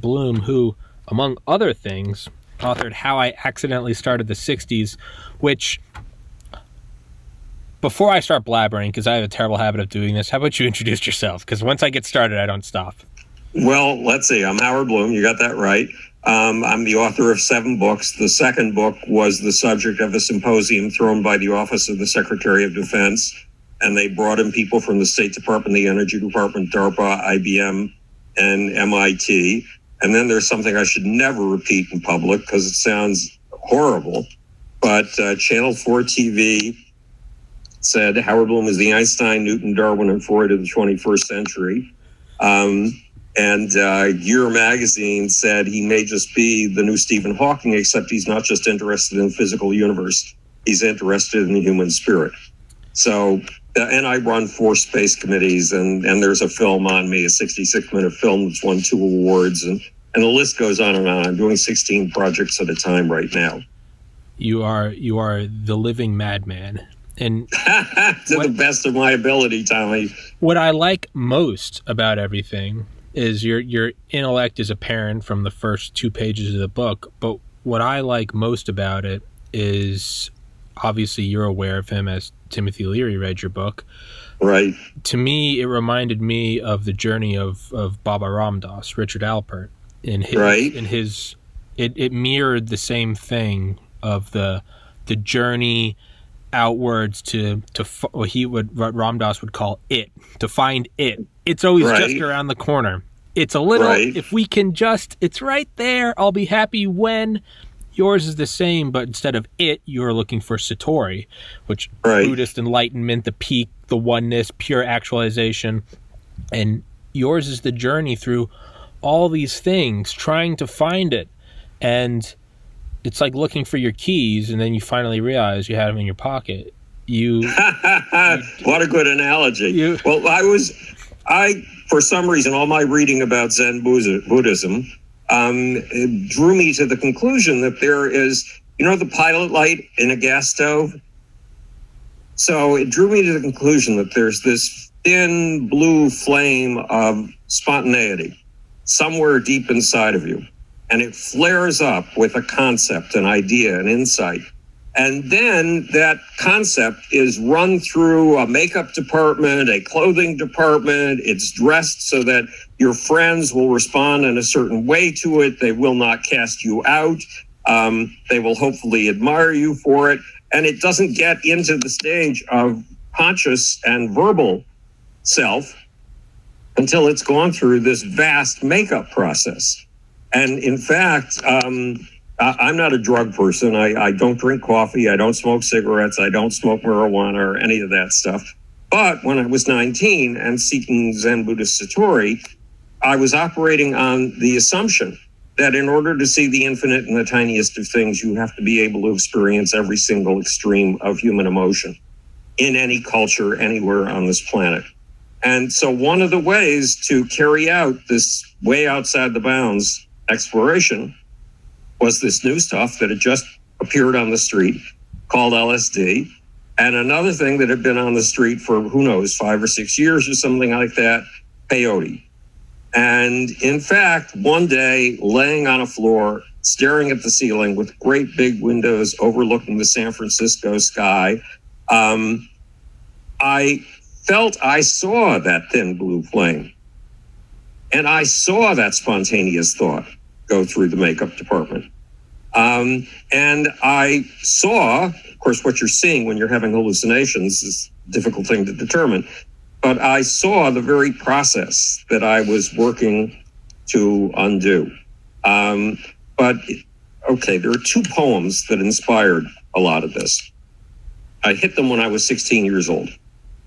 Bloom, who, among other things, authored How I Accidentally Started the 60s, which, before I start blabbering, because I have a terrible habit of doing this, how about you introduce yourself? Because once I get started, I don't stop. Well, let's see. I'm Howard Bloom. You got that right. I'm the author of 7 books. The second book was the subject of a symposium thrown by the Office of the Secretary of Defense. And they brought in people from the State Department, the Energy Department, DARPA, IBM, and MIT. And then there's something I should never repeat in public because it sounds horrible. But Channel 4 TV said Howard Bloom is the Einstein, Newton, Darwin, and Freud of the 21st century. And Year magazine said he may just be the new Stephen Hawking, except he's not just interested in the physical universe. He's interested in the human spirit. So, and I run 4 space committees, and there's a film on me, a 66-minute film that's won 2 awards, and the list goes on and on. I'm doing 16 projects at a time right now. You are the living madman. And to the best of my ability, Tommy. What I like most about everything is your intellect is apparent from the first 2 pages of the book, but what I like most about it is, obviously you're aware of him as Timothy Leary read your book. Right. To me, it reminded me of the journey of Baba Ram Dass, Richard Alpert. It mirrored the same thing of the journey outwards to what Ram Dass would call it, to find it. It's always just around the corner. It's a little, if we can just, it's right there. I'll be happy when. Yours is the same, but instead of it, you're looking for Satori, which Buddhist enlightenment, the peak, the oneness, pure actualization. And yours is the journey through all these things, trying to find it. And it's like looking for your keys, and then you finally realize you had them in your pocket. What a good analogy. I, for some reason, all my reading about Zen Buddhism it drew me to the conclusion that there is, the pilot light in a gas stove? So it drew me to the conclusion that there's this thin blue flame of spontaneity somewhere deep inside of you. And it flares up with a concept, an idea, an insight. And then that concept is run through a makeup department, a clothing department. It's dressed so that your friends will respond in a certain way to it. They will not cast you out. They will hopefully admire you for it. And it doesn't get into the stage of conscious and verbal self until it's gone through this vast makeup process. And in fact, I'm not a drug person. I don't drink coffee. I don't smoke cigarettes. I don't smoke marijuana or any of that stuff. But when I was 19 and seeking Zen Buddhist Satori, I was operating on the assumption that in order to see the infinite in the tiniest of things, you have to be able to experience every single extreme of human emotion in any culture, anywhere on this planet. And so one of the ways to carry out this way outside the bounds exploration was this new stuff that had just appeared on the street called LSD, and another thing that had been on the street for, who knows, 5 or 6 years or something like that, peyote. And in fact, one day, laying on a floor, staring at the ceiling with great big windows overlooking the San Francisco sky, I felt I saw that thin blue flame. And I saw that spontaneous thought go through the makeup department. And I saw, of course, what you're seeing when you're having hallucinations is a difficult thing to determine, but I saw the very process that I was working to undo. But there are 2 poems that inspired a lot of this. I hit them when I was 16 years old.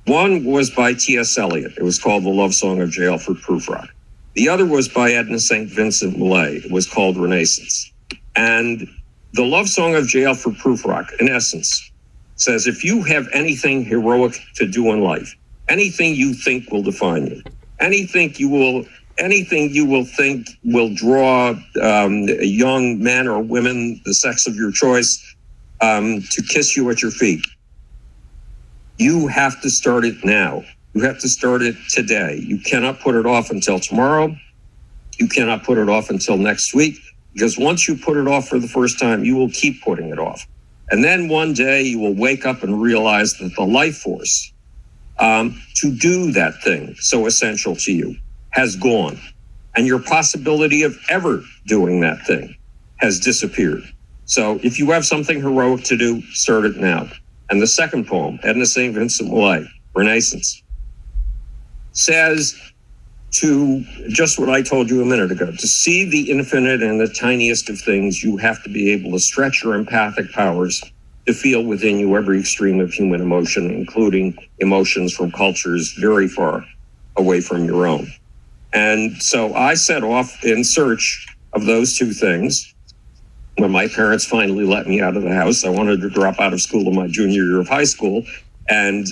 One was by T.S. Eliot. It was called The Love Song of J. Alfred Prufrock. The other was by Edna St. Vincent Millay. It was called Renaissance. And the love song of J. Alfred Prufrock, in essence, says, if you have anything heroic to do in life, anything you think will define you, anything you will think will draw young men or women, the sex of your choice, to kiss you at your feet, you have to start it now. You have to start it today. You cannot put it off until tomorrow. You cannot put it off until next week, because once you put it off for the first time, you will keep putting it off. And then one day you will wake up and realize that the life force to do that thing so essential to you has gone. And your possibility of ever doing that thing has disappeared. So if you have something heroic to do, start it now. And the second poem, Edna St. Vincent Millay, Renaissance, says to just what I told you a minute ago, to see the infinite and the tiniest of things, you have to be able to stretch your empathic powers to feel within you every extreme of human emotion, including emotions from cultures very far away from your own. And so I set off in search of those two things. When my parents finally let me out of the house, I wanted to drop out of school in my junior year of high school and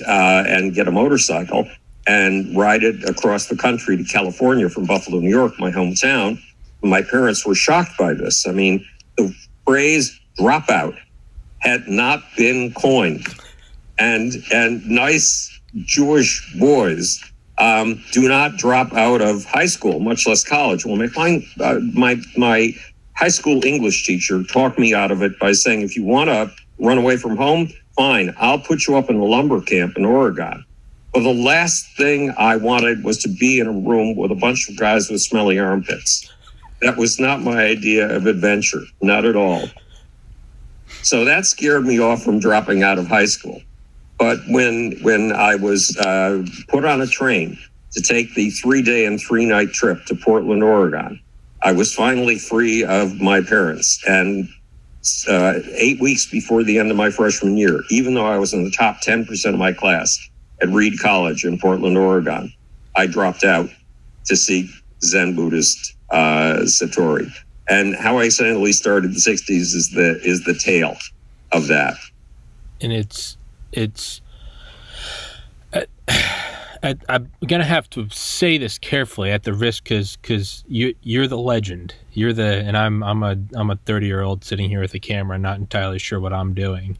get a motorcycle and ride it across the country to California from Buffalo, New York, my hometown. My parents were shocked by this. I mean, the phrase dropout had not been coined. And nice Jewish boys do not drop out of high school, much less college. Well, my high school English teacher talked me out of it by saying, if you want to run away from home, fine, I'll put you up in a lumber camp in Oregon. Well, the last thing I wanted was to be in a room with a bunch of guys with smelly armpits. That was not my idea of adventure, not at all. So that scared me off from dropping out of high school. But when I was put on a train to take the 3-day and 3-night trip to Portland, Oregon, I was finally free of my parents. And 8 weeks before the end of my freshman year, even though I was in the top 10% of my class at Reed College in Portland, Oregon, I dropped out to seek Zen Buddhist Satori. And how I accidentally started the 60s is the tale of that. And I'm gonna have to say this carefully at the risk, because you're the legend. And I'm a 30-year-old sitting here with a camera, not entirely sure what I'm doing.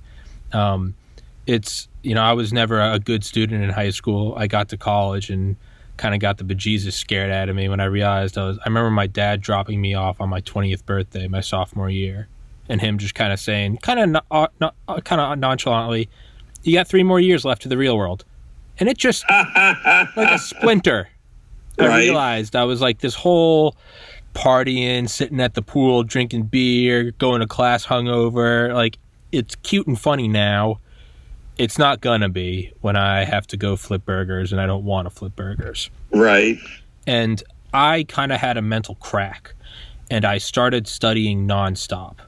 I was never a good student in high school. I got to college and kind of got the bejesus scared out of me when I realized I remember my dad dropping me off on my 20th birthday, my sophomore year, and him just kind of saying, kind of nonchalantly, "You got 3 more years left to the real world." And it just, like a splinter, I realized I was like this whole partying, sitting at the pool, drinking beer, going to class hungover. Like, it's cute and funny now. It's not gonna be when I have to go flip burgers, and I don't want to flip burgers. Right. And I kind of had a mental crack, and I started studying nonstop.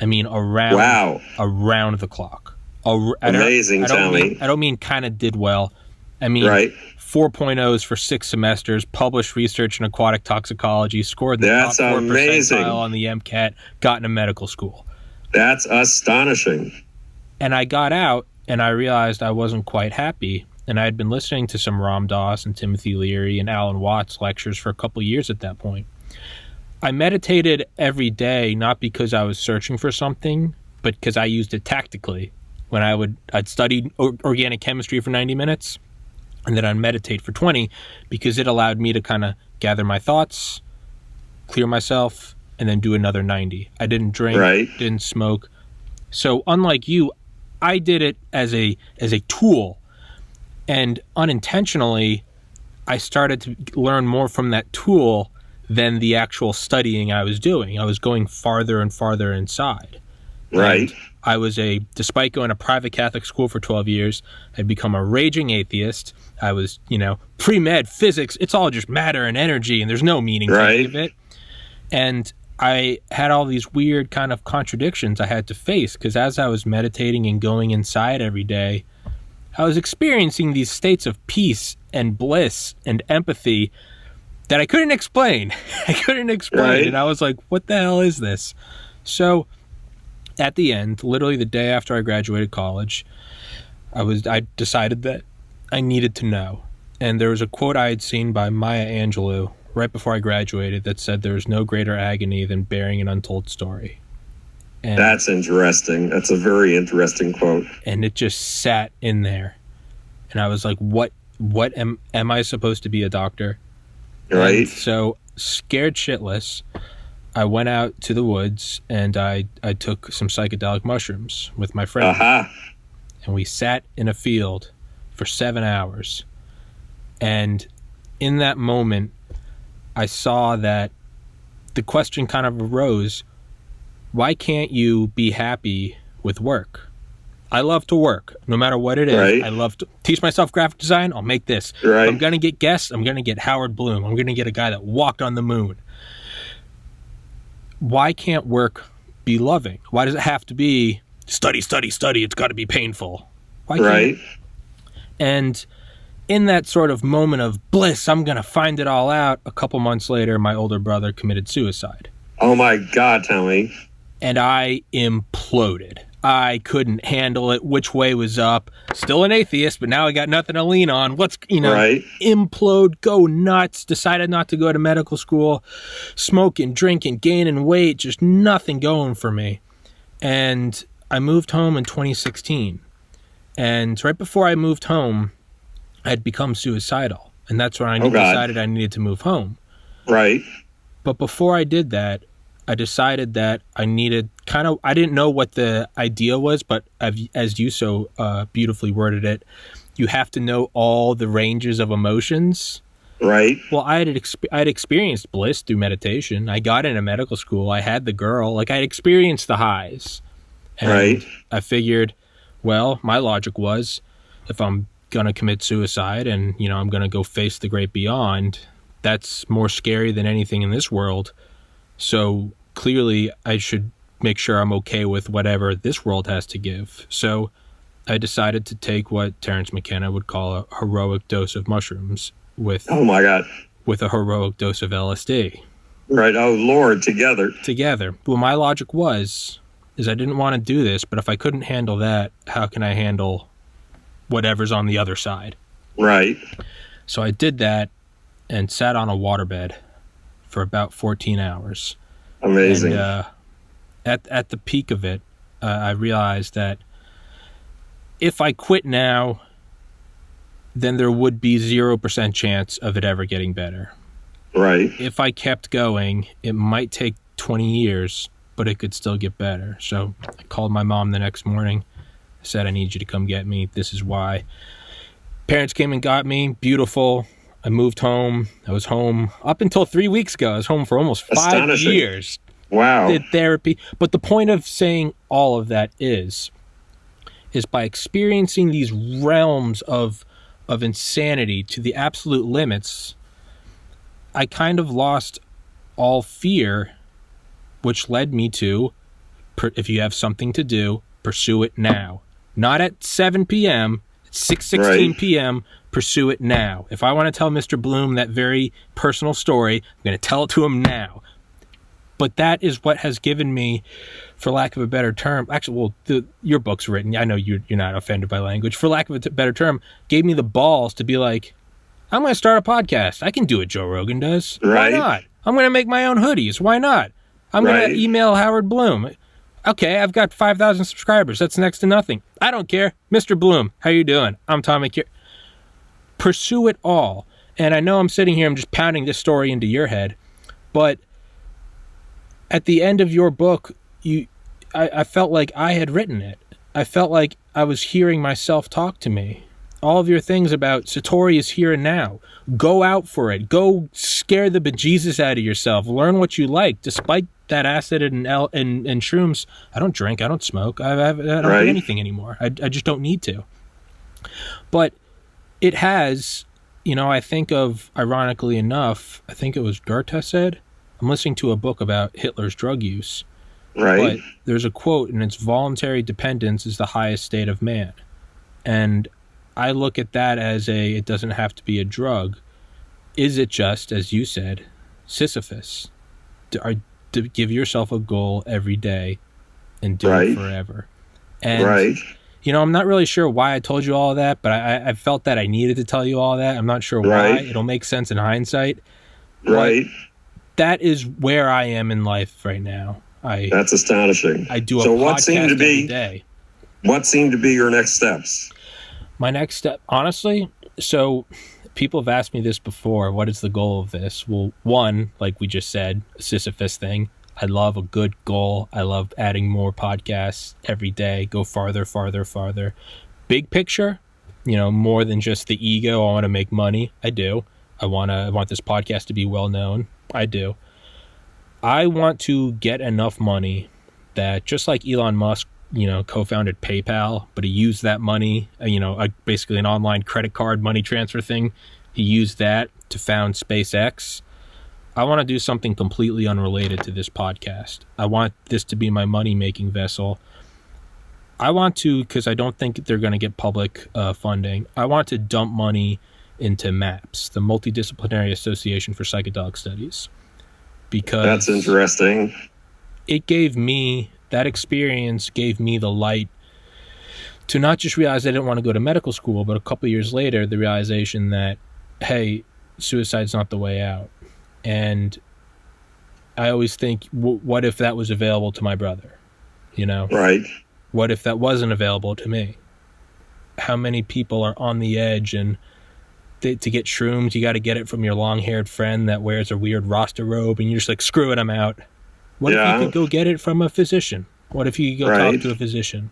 I mean, around the clock. Amazing, Tommy. I don't mean kind of did well. I mean, 4.0s for 6 semesters, published research in aquatic toxicology, scored the top 4 percentile on the MCAT, got into medical school. That's astonishing. And I got out, and I realized I wasn't quite happy. And I had been listening to some Ram Dass and Timothy Leary and Alan Watts lectures for a couple years at that point. I meditated every day, not because I was searching for something, but because I used it tactically. When I'd studied organic chemistry for 90 minutes, and then I'd meditate for 20, because it allowed me to kind of gather my thoughts, clear myself, and then do another 90. I didn't drink, didn't smoke. So unlike you, I did it as a tool, and unintentionally, I started to learn more from that tool than the actual studying I was doing. I was going farther and farther inside. Right. And I was despite going to private Catholic school for 12 years, I'd become a raging atheist. I was, pre-med, physics, it's all just matter and energy, and there's no meaning to any of it. And I had all these weird kind of contradictions I had to face, because as I was meditating and going inside every day, I was experiencing these states of peace and bliss and empathy that I couldn't explain. And I was like, what the hell is this? So at the end, literally the day after I graduated college, I decided that I needed to know. And there was a quote I had seen by Maya Angelou right before I graduated that said there is no greater agony than bearing an untold story. And that's interesting. That's a very interesting quote. And it just sat in there. And I was like, what am I supposed to be, a doctor? Right. And so scared shitless, I went out to the woods and I took some psychedelic mushrooms with my friend. And we sat in a field for 7 hours. And in that moment, I saw that the question kind of arose, why can't you be happy with work? I love to work, no matter what it is. Right. I love to teach myself graphic design. I'll make this. Right. If I'm going to get guests, I'm going to get Howard Bloom. I'm going to get a guy that walked on the moon. Why can't work be loving? Why does it have to be study, study, study? It's got to be painful. Why can't Right. it? And in that sort of moment of bliss, I'm going to find it all out. A couple months later, my older brother committed suicide. Oh my God, Tommy. And I imploded. I couldn't handle it. Which way was up? Still an atheist, but now I got nothing to lean on. Right. Implode, go nuts. Decided not to go to medical school. Smoking, drinking, gaining weight, just nothing going for me. And I moved home in 2016. And right before I moved home, I'd become suicidal. And that's when I decided I needed to move home. Right. But before I did that, I decided that I needed I didn't know what the idea was, but as you so beautifully worded it, you have to know all the ranges of emotions. Right. Well, I'd experienced bliss through meditation. I got into medical school. I had the girl. Like, I'd experienced the highs. And Right. I figured, well, my logic was, if I'm going to commit suicide and, I'm going to go face the great beyond, that's more scary than anything in this world. So clearly I should make sure I'm okay with whatever this world has to give. So I decided to take what Terence McKenna would call a heroic dose of mushrooms with, oh my God, with a heroic dose of LSD. Right. Oh Lord, together. Well, my logic is I didn't want to do this, but if I couldn't handle that, how can I handle whatever's on the other side? Right. So I did that and sat on a waterbed for about 14 hours. Amazing. And at the peak of it, I realized that if I quit now, then there would be 0% chance of it ever getting better. Right. If I kept going, it might take 20 years, but it could still get better. So I called my mom the next morning. I said, I need you to come get me. This is why. Parents came and got me. Beautiful. I moved home. I was home up until 3 weeks ago. I was home for almost 5 years. Wow. Did therapy. But the point of saying all of that is by experiencing these realms of insanity to the absolute limits, I kind of lost all fear, which led me to, if you have something to do, pursue it now. Not at 7 p.m., at 6:16 p.m., pursue it now. If I want to tell Mr. Bloom that very personal story, I'm going to tell it to him now. But that is what has given me, for lack of a better term, actually, well, your book's written. I know you're not offended by language. For lack of a better term, gave me the balls to be like, I'm going to start a podcast. I can do what Joe Rogan does. Right. Why not? I'm going to make my own hoodies. Why not? I'm going to email Howard Bloom. Okay, I've got 5,000 subscribers. That's next to nothing. I don't care. Mr. Bloom, how you doing? I'm Tommy. Pursue it all. And I know I'm sitting here, I'm just pounding this story into your head, but at the end of your book, I felt like I had written it. I felt like I was hearing myself talk to me. All of your things about Satori is here and now. Go out for it. Go scare the bejesus out of yourself. Learn what you like. Despite that acid and shrooms, I don't drink. I don't smoke. I don't do anything anymore. I just don't need to. But it has, I think of, ironically enough, I think it was Goethe said, I'm listening to a book about Hitler's drug use. Right. But there's a quote, and it's voluntary dependence is the highest state of man. And I look at that as it doesn't have to be a drug. Is it just, as you said, Sisyphus? To give yourself a goal every day and do it forever. And, I'm not really sure why I told you all of that, but I felt that I needed to tell you all that. I'm not sure why. It'll make sense in hindsight. Right. That is where I am in life right now. That's astonishing. I do a podcast every day. What seemed to be your next steps? My next step, honestly, so people have asked me this before. What is the goal of this? Well, one, like we just said, a Sisyphus thing. I love a good goal. I love adding more podcasts every day, go farther, farther, farther. Big picture, more than just the ego. I want to make money. I do. I want this podcast to be well known. I do. I want to get enough money that, just like Elon Musk, co-founded PayPal, but he used that money, basically an online credit card money transfer thing. He used that to found SpaceX. I want to do something completely unrelated to this podcast. I want this to be my money-making vessel. I want to, because I don't think they're going to get public funding, I want to dump money into MAPS, the Multidisciplinary Association for Psychedelic Studies. Because that's interesting. That experience gave me the light to not just realize I didn't want to go to medical school, but a couple of years later, the realization that, hey, suicide's not the way out. And I always think, what if that was available to my brother? Right. What if that wasn't available to me? How many people are on the edge, and to get shrooms, you got to get it from your long-haired friend that wears a weird Rasta robe, and you're just like, screw it, I'm out. What if you could go get it from a physician? What if you could go talk to a physician?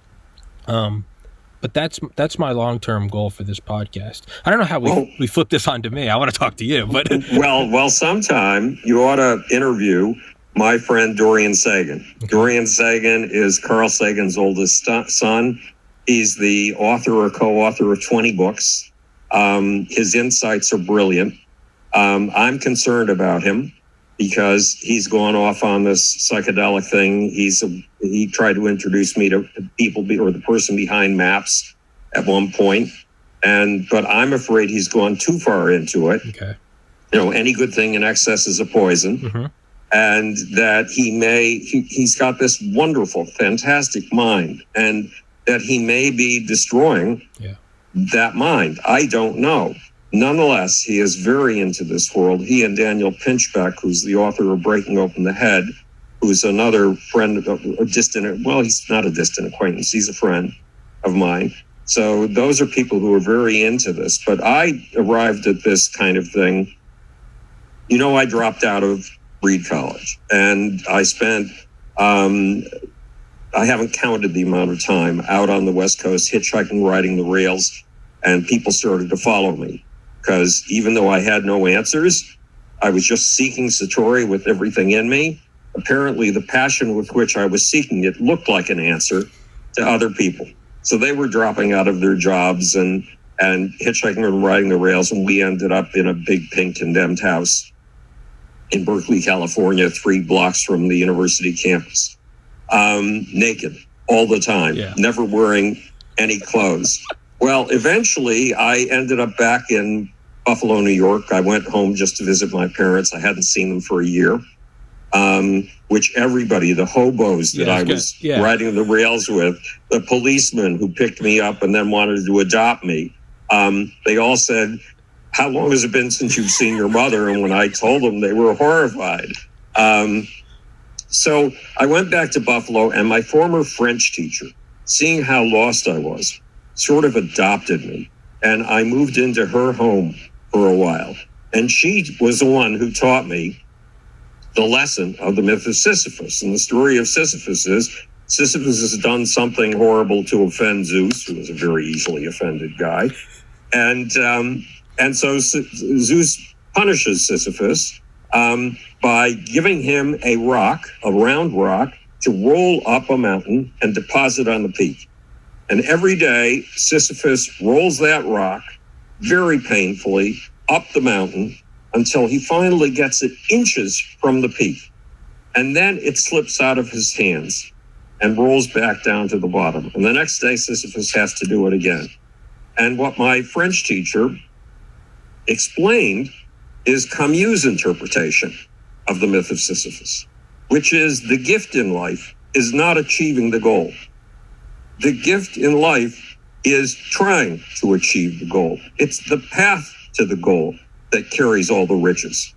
But that's my long-term goal for this podcast. I don't know how we flipped this onto me. I want to talk to you, but well, sometime you ought to interview my friend Dorian Sagan. Okay. Dorian Sagan is Carl Sagan's oldest son. He's the author or co-author of 20 books. His insights are brilliant. I'm concerned about him because he's gone off on this psychedelic thing. He tried to introduce me to people or the person behind MAPS at one point, but I'm afraid he's gone too far into it. Okay. Any good thing in excess is a poison. Mm-hmm. And that he's got this wonderful, fantastic mind, and that he may be destroying that mind. I don't know. Nonetheless, he is very into this world. He and Daniel Pinchbeck, who's the author of Breaking Open the Head, who's another friend, he's not a distant acquaintance. He's a friend of mine. So those are people who are very into this. But I arrived at this kind of thing. I dropped out of Reed College, and I spent, I haven't counted the amount of time out on the West Coast, hitchhiking, riding the rails, and people started to follow me. Because even though I had no answers, I was just seeking Satori with everything in me. Apparently, the passion with which I was seeking it looked like an answer to other people. So they were dropping out of their jobs and hitchhiking and riding the rails, and we ended up in a big pink condemned house in Berkeley, California, 3 blocks from the university campus. Naked all the time, never wearing any clothes. Well, eventually, I ended up back in Buffalo, New York. I went home just to visit my parents. I hadn't seen them for a year, which everybody, the hobos that I was riding the rails with, the policemen who picked me up and then wanted to adopt me, they all said, "How long has it been since you've seen your mother?" And when I told them, they were horrified. So I went back to Buffalo, and my former French teacher, seeing how lost I was, sort of adopted me, and I moved into her home for a while. And she was the one who taught me the lesson of the myth of Sisyphus. And the story of Sisyphus is Sisyphus has done something horrible to offend Zeus, who was a very easily offended guy. And so Zeus punishes Sisyphus by giving him a round rock, to roll up a mountain and deposit on the peak. And every day, Sisyphus rolls that rock very painfully up the mountain until he finally gets it inches from the peak. And then it slips out of his hands and rolls back down to the bottom. And the next day, Sisyphus has to do it again. And what my French teacher explained is Camus' interpretation of the myth of Sisyphus, which is the gift in life is not achieving the goal. The gift in life is trying to achieve the goal. It's the path to the goal that carries all the riches,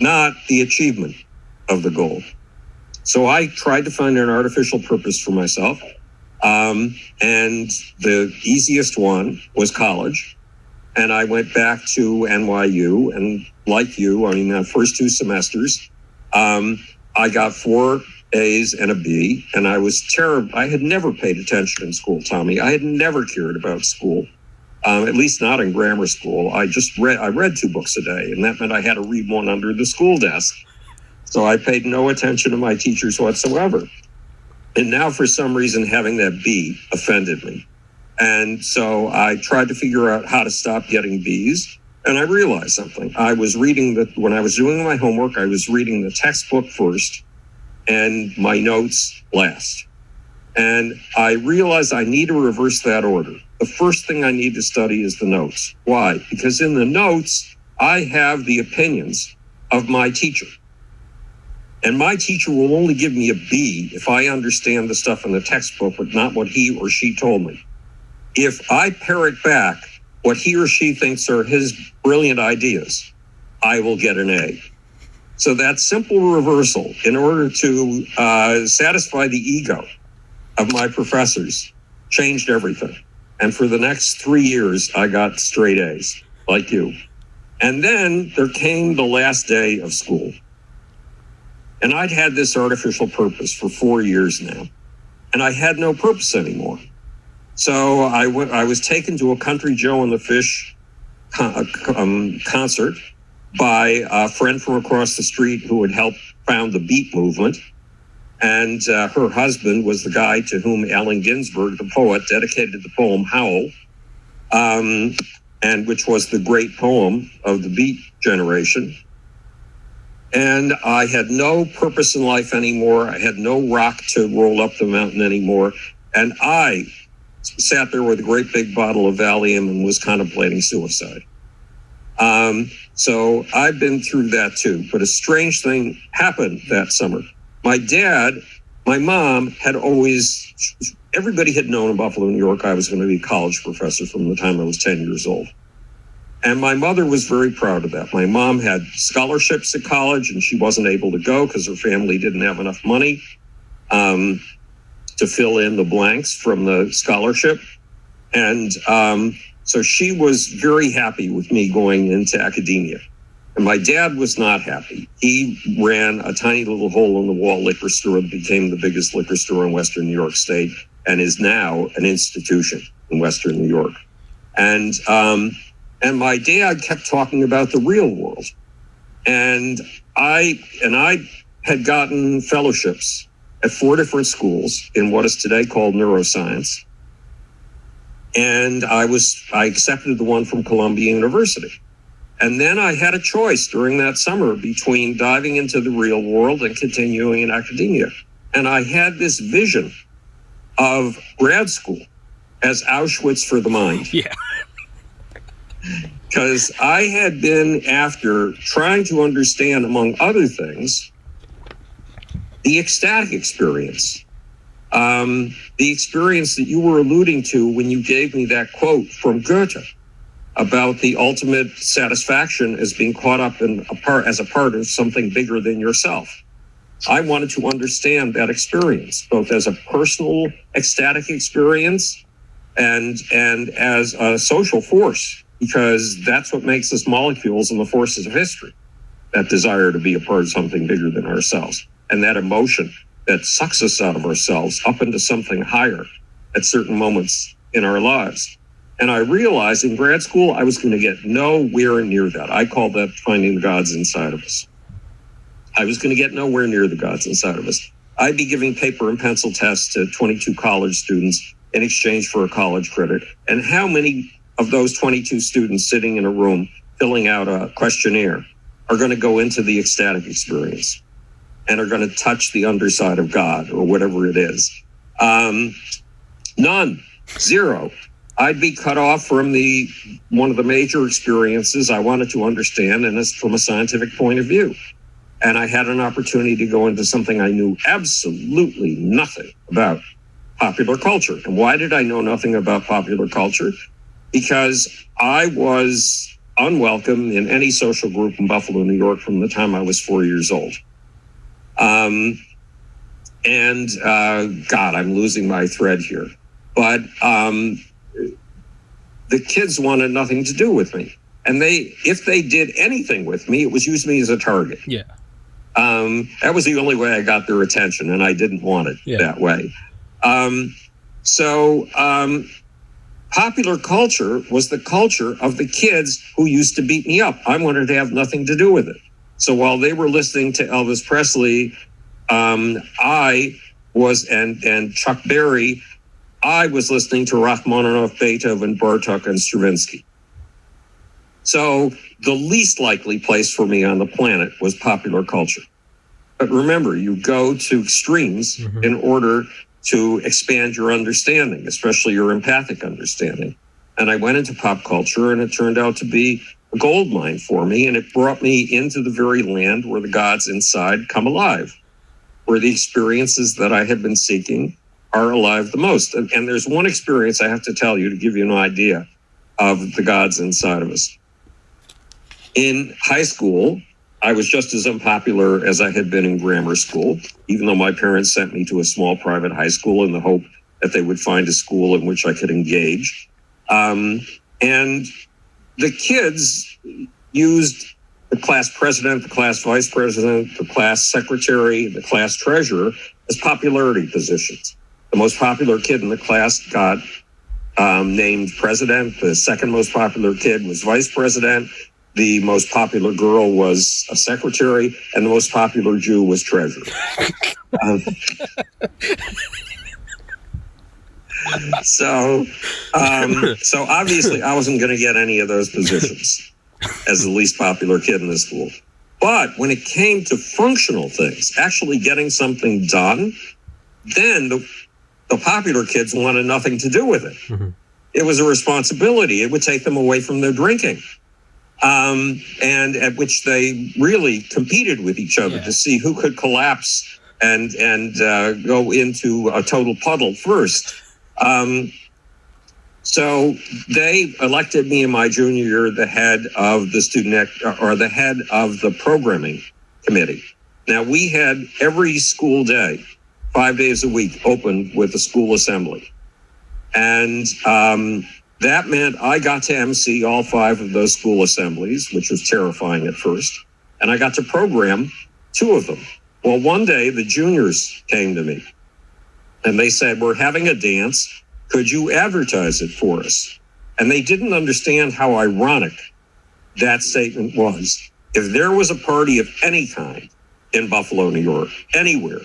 not the achievement of the goal. So I tried to find an artificial purpose for myself. And the easiest one was college. And I went back to NYU, and like you, I mean, the first 2 semesters, I got 4 A's and a B, and I was terrible. I had never paid attention in school, Tommy. I had never cared about school, at least not in grammar school. I read 2 books a day, and that meant I had to read one under the school desk. So I paid no attention to my teachers whatsoever. And now, for some reason, having that B offended me. And so I tried to figure out how to stop getting B's. And I realized something. I was reading when I was doing my homework, I was reading the textbook first and my notes last. And I realized I need to reverse that order. The first thing I need to study is the notes. Why? Because in the notes, I have the opinions of my teacher. And my teacher will only give me a B if I understand the stuff in the textbook, but not what he or she told me. If I parrot back what he or she thinks are his brilliant ideas, I will get an A. So that simple reversal, in order to satisfy the ego of my professors, changed everything. And for the next 3 years, I got straight A's, like you. And then there came the last day of school. And I'd had this artificial purpose for 4 years now. And I had no purpose anymore. So I was taken to a Country Joe and the Fish concert by a friend from across the street who had helped found the Beat movement. And her husband was the guy to whom Allen Ginsberg, the poet, dedicated the poem Howl, and which was the great poem of the Beat generation. And I had no purpose in life anymore. I had no rock to roll up the mountain anymore. And I sat there with a great big bottle of Valium and was contemplating suicide. So I've been through that too. But a strange thing happened that summer. My mom had always, everybody had known in Buffalo, New York, I was going to be a college professor from the time I was 10 years old. And my mother was very proud of that. My mom had scholarships at college, and she wasn't able to go because her family didn't have enough money to fill in the blanks from the scholarship. And so she was very happy with me going into academia. And my dad was not happy. He ran a tiny little hole-in-the-wall liquor store that became the biggest liquor store in Western New York State and is now an institution in Western New York. And my dad kept talking about the real world. And I had gotten fellowships at 4 different schools in what is today called neuroscience. And I accepted the one from Columbia University. And then I had a choice during that summer between diving into the real world and continuing in academia. And I had this vision of grad school as Auschwitz for the mind. Yeah. Because I had been after trying to understand, among other things, the ecstatic experience. The experience that you were alluding to when you gave me that quote from Goethe about the ultimate satisfaction as being caught up as a part of something bigger than yourself. I wanted to understand that experience, both as a personal ecstatic experience and as a social force, because that's what makes us molecules and the forces of history, that desire to be a part of something bigger than ourselves, and that emotion that sucks us out of ourselves up into something higher at certain moments in our lives. And I realized in grad school, I was going to get nowhere near that. I call that finding the gods inside of us. I was going to get nowhere near the gods inside of us. I'd be giving paper and pencil tests to 22 college students in exchange for a college credit. And how many of those 22 students sitting in a room filling out a questionnaire are going to go into the ecstatic experience and are going to touch the underside of God or whatever it is? None. Zero. I'd be cut off from one of the major experiences I wanted to understand, and it's from a scientific point of view. And I had an opportunity to go into something I knew absolutely nothing about, popular culture. And why did I know nothing about popular culture? Because I was unwelcome in any social group in Buffalo, New York from the time I was 4 years old. God, I'm losing my thread here. But the kids wanted nothing to do with me. And if they did anything with me, it was use me as a target. Yeah. That was the only way I got their attention, and I didn't want it that way. Popular culture was the culture of the kids who used to beat me up. I wanted to have nothing to do with it. So while they were listening to Elvis Presley, I was, and Chuck Berry, I was listening to Rachmaninoff, Beethoven, Bartok, and Stravinsky. So the least likely place for me on the planet was popular culture. But remember, you go to extremes in order to expand your understanding, especially your empathic understanding. And I went into pop culture, and it turned out to be a gold mine for me, and it brought me into the very land where the gods inside come alive, where the experiences that I have been seeking are alive the most. And there's one experience I have to tell you to give you an idea of the gods inside of us. In high school, I was just as unpopular as I had been in grammar school, even though my parents sent me to a small private high school in the hope that they would find a school in which I could engage. And the kids used the class president, the class vice president, the class secretary, the class treasurer as popularity positions. The most popular kid in the class got named president. The second most popular kid was vice president. The most popular girl was a secretary, and the most popular Jew was treasurer. So obviously I wasn't going to get any of those positions as the least popular kid in the school. But when it came to functional things, actually getting something done, then the popular kids wanted nothing to do with it. Mm-hmm. It was a responsibility. It would take them away from their drinking. And at which they really competed with each other to see who could collapse and go into a total puddle first. So they elected me in my junior year the head of the the head of the programming committee. Now, we had every school day, 5 days a week, open with the school assembly. And that meant I got to MC all 5 of those school assemblies, which was terrifying at first. And I got to program 2 of them. Well, one day the juniors came to me and they said, "We're having a dance. Could you advertise it for us?" And they didn't understand how ironic that statement was. If there was a party of any kind in Buffalo, New York, anywhere,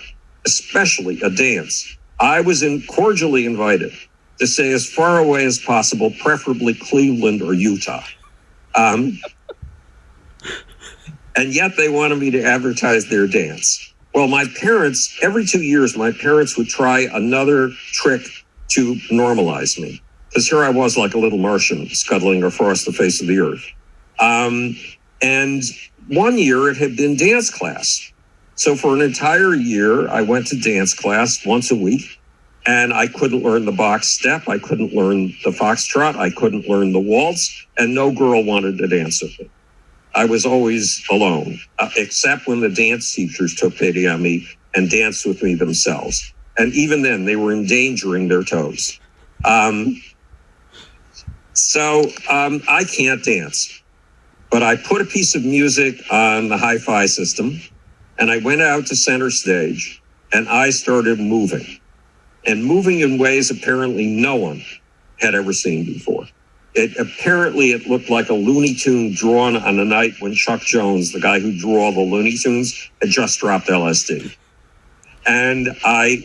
especially a dance, I was cordially invited to stay as far away as possible, preferably Cleveland or Utah. And yet they wanted me to advertise their dance. Well, my parents, every 2 years, my parents would try another trick to normalize me. Because here I was like a little Martian scuttling across the face of the earth. And one year it had been dance class. So for an entire year, I went to dance class once a week. And I couldn't learn the box step. I couldn't learn the foxtrot. I couldn't learn the waltz. And no girl wanted to dance with me. I was always alone, except when the dance teachers took pity on me and danced with me themselves. And even then, they were endangering their toes. So I can't dance. But I put a piece of music on the hi-fi system, and I went out to center stage, and I started moving. And moving in ways apparently no one had ever seen before. It looked like a Looney Tune drawn on a night when Chuck Jones, the guy who drew all the Looney Tunes, had just dropped LSD. And I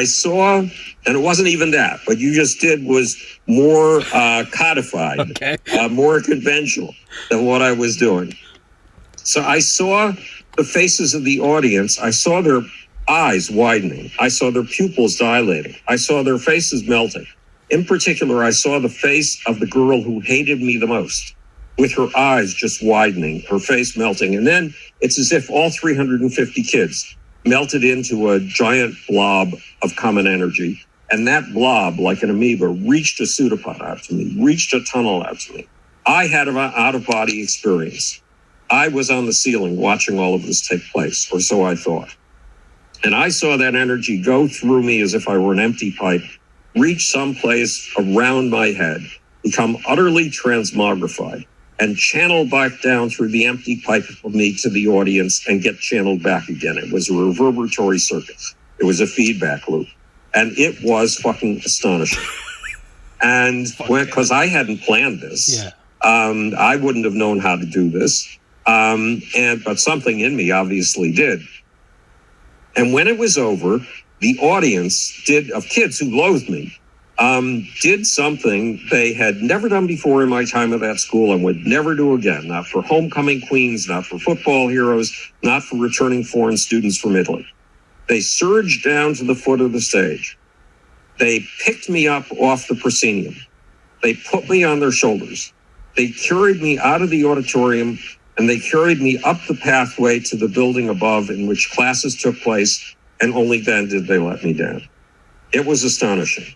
saw, and it wasn't even that, what you just did was more codified, more conventional than what I was doing. So I saw the faces of the audience. I saw their eyes widening. I saw their pupils dilating. I saw their faces melting. In particular, I saw the face of the girl who hated me the most, with her eyes just widening, her face melting. And then it's as if all 350 kids melted into a giant blob of common energy. And that blob, like an amoeba, reached a pseudopod out to me, reached a tunnel out to me. I had an out-of-body experience. I was on the ceiling watching all of this take place, or so I thought. And I saw that energy go through me as if I were an empty pipe, reach someplace around my head, become utterly transmogrified, and channel back down through the empty pipe of me to the audience and get channeled back again. It was a reverberatory circuit. It was a feedback loop. And it was fucking astonishing. And because I hadn't planned this, I wouldn't have known how to do this. But something in me obviously did. And when it was over, the audience of kids who loathed me, did something they had never done before in my time at that school and would never do again. Not for homecoming queens, not for football heroes, not for returning foreign students from Italy. They surged down to the foot of the stage. They picked me up off the proscenium. They put me on their shoulders. They carried me out of the auditorium, and they carried me up the pathway to the building above in which classes took place, and only then did they let me down. It was astonishing.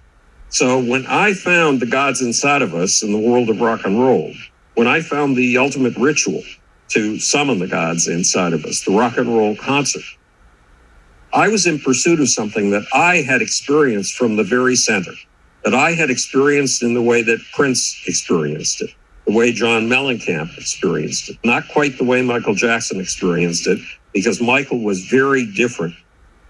So when I found the gods inside of us in the world of rock and roll, when I found the ultimate ritual to summon the gods inside of us, the rock and roll concert, I was in pursuit of something that I had experienced from the very center, that I had experienced in the way that Prince experienced it, the way John Mellencamp experienced it, not quite the way Michael Jackson experienced it, because Michael was very different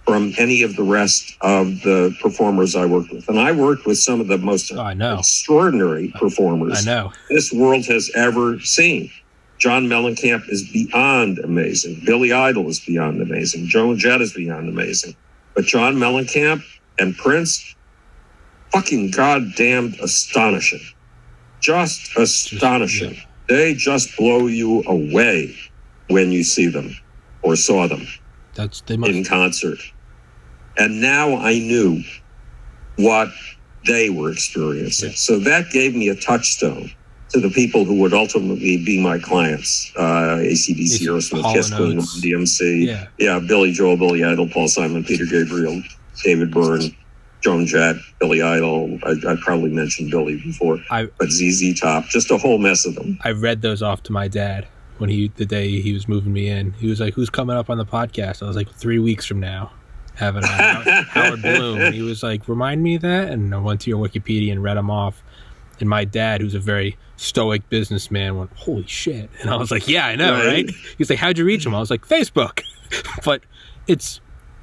from any of the rest of the performers I worked with. And I worked with some of the most extraordinary performers this world has ever seen. John Mellencamp is beyond amazing. Billy Idol is beyond amazing. Joan Jett is beyond amazing. But John Mellencamp and Prince, fucking goddamn astonishing. Just astonishing. They just blow you away when you see them or saw them in concert. And now I knew what they were experiencing. So that gave me a touchstone to the people who would ultimately be my clients. AC/DC, Aerosmith, Kiss, Queen, DMC. Billy Joel, Billy Idol, Paul Simon, Peter Gabriel, David Byrne, Joan Jett, Billy Idol. I probably mentioned Billy before, but ZZ Top, just a whole mess of them. I read those off to my dad when the day he was moving me in. He was like, "Who's coming up on the podcast?" I was like, 3 weeks from now, having Howard Bloom. And he was like, "Remind me of that." And I went to your Wikipedia and read them off. And my dad, who's a very stoic businessman, went, "Holy shit." And I was like, "Yeah, I know, right?" He's like, "How'd you reach him?" I was like, "Facebook." But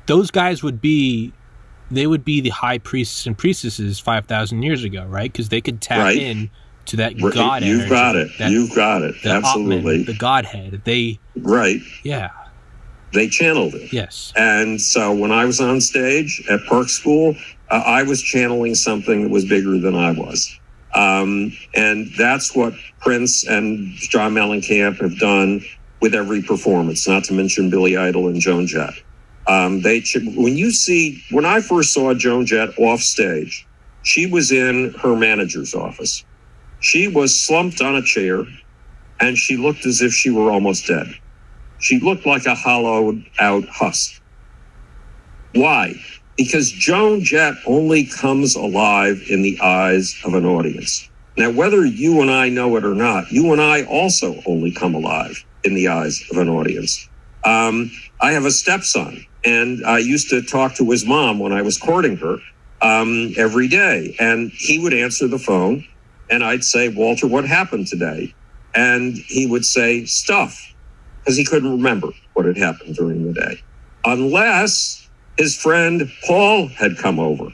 those guys would be the high priests and priestesses 5,000 years ago, right? Because they could tap in to that God energy. You've got it. Absolutely. Atman, the Godhead. Yeah. They channeled it. Yes. And so when I was on stage at Park School, I was channeling something that was bigger than I was. And that's what Prince and John Mellencamp have done with every performance, not to mention Billy Idol and Joan Jett. When I first saw Joan Jett off stage, she was in her manager's office. She was slumped on a chair, and she looked as if she were almost dead. She looked like a hollowed out husk. Why? Because Joan Jett only comes alive in the eyes of an audience. Now, whether you and I know it or not, you and I also only come alive in the eyes of an audience. I have a stepson, and I used to talk to his mom when I was courting her every day. And he would answer the phone, and I'd say, "Walter, what happened today?" And he would say, "Stuff," because he couldn't remember what had happened during the day. Unless his friend Paul had come over.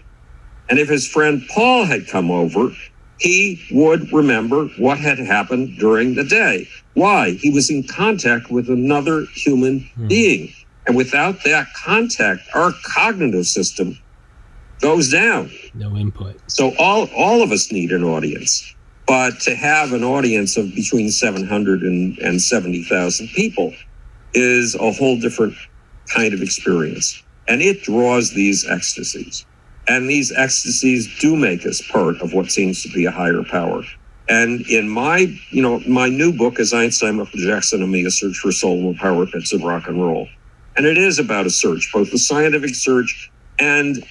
And if his friend Paul had come over, he would remember what had happened during the day. Why? He was in contact with another human being. And without that contact, our cognitive system goes down. No input. So all of us need an audience. But to have an audience of between 700 and 70,000 people is a whole different kind of experience. And it draws these ecstasies. And these ecstasies do make us part of what seems to be a higher power. And in my new book is Einstein, Michael Jackson, and Me, A Search for Soul and the Power Pits of Rock and Roll. And it is about a search, both a scientific search and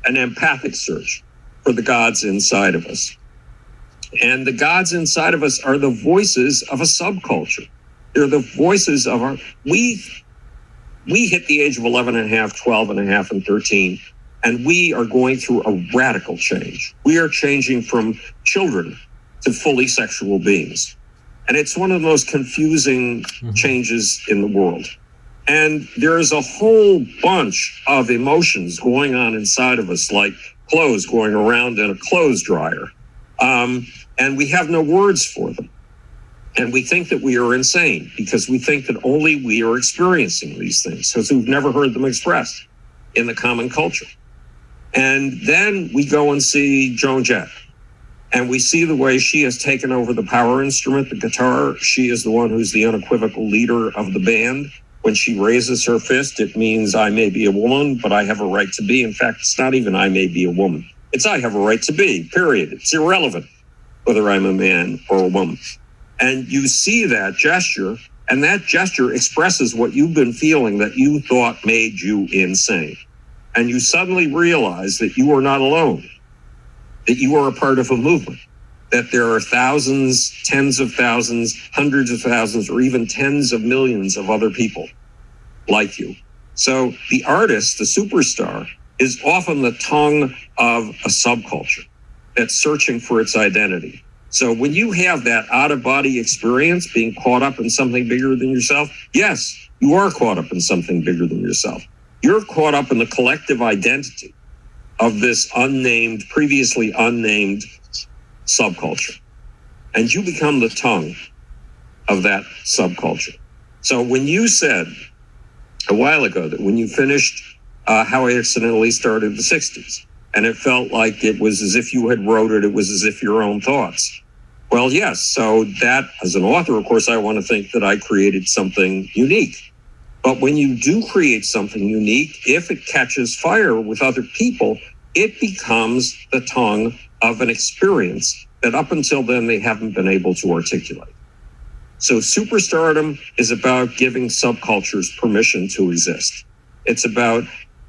an empathic search for the gods inside of us. And the gods inside of us are the voices of a subculture. They're the voices of we hit the age of 11 and a half, 12 and a half, and 13 And we are going through a radical change. We are changing from children to fully sexual beings. And it's one of the most confusing changes in the world. And there is a whole bunch of emotions going on inside of us, like clothes going around in a clothes dryer. And we have no words for them. And we think that we are insane because we think that only we are experiencing these things, because we've never heard them expressed in the common culture. And then we go and see Joan Jett, and we see the way she has taken over the power instrument, the guitar. She is the one who's the unequivocal leader of the band. When she raises her fist, it means I may be a woman, but I have a right to be. In fact, it's not even I may be a woman. It's I have a right to be, period. It's irrelevant whether I'm a man or a woman. And you see that gesture, and that gesture expresses what you've been feeling that you thought made you insane. And you suddenly realize that you are not alone, that you are a part of a movement, that there are thousands, tens of thousands, hundreds of thousands, or even tens of millions of other people like you. So the artist, the superstar, is often the tongue of a subculture that's searching for its identity. So when you have that out-of-body experience, being caught up in something bigger than yourself, yes, you are caught up in something bigger than yourself. You're caught up in the collective identity of this unnamed, previously unnamed subculture. And you become the tongue of that subculture. So when you said a while ago that when you finished How I Accidentally Started the 60s, and it felt like it was as if you had wrote it, it was as if your own thoughts. Well, yes. So that, as an author, of course, I want to think that I created something unique. But when you do create something unique, if it catches fire with other people, it becomes the tongue of an experience that up until then they haven't been able to articulate. So superstardom is about giving subcultures permission to exist. It's about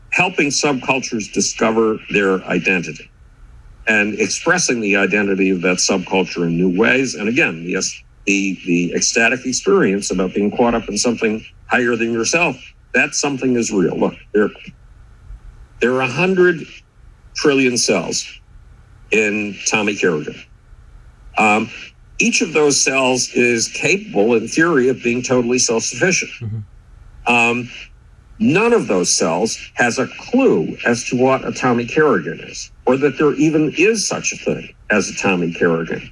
helping subcultures discover their identity and expressing the identity of that subculture in new ways. And again, yes, the ecstatic experience about being caught up in something higher than yourself, that something is real. Look, there are 100 trillion cells in Tommy Kerrigan. Each of those cells is capable, in theory, of being totally self-sufficient. None of those cells has a clue as to what a Tommy Kerrigan is, or that there even is such a thing as a Tommy Kerrigan.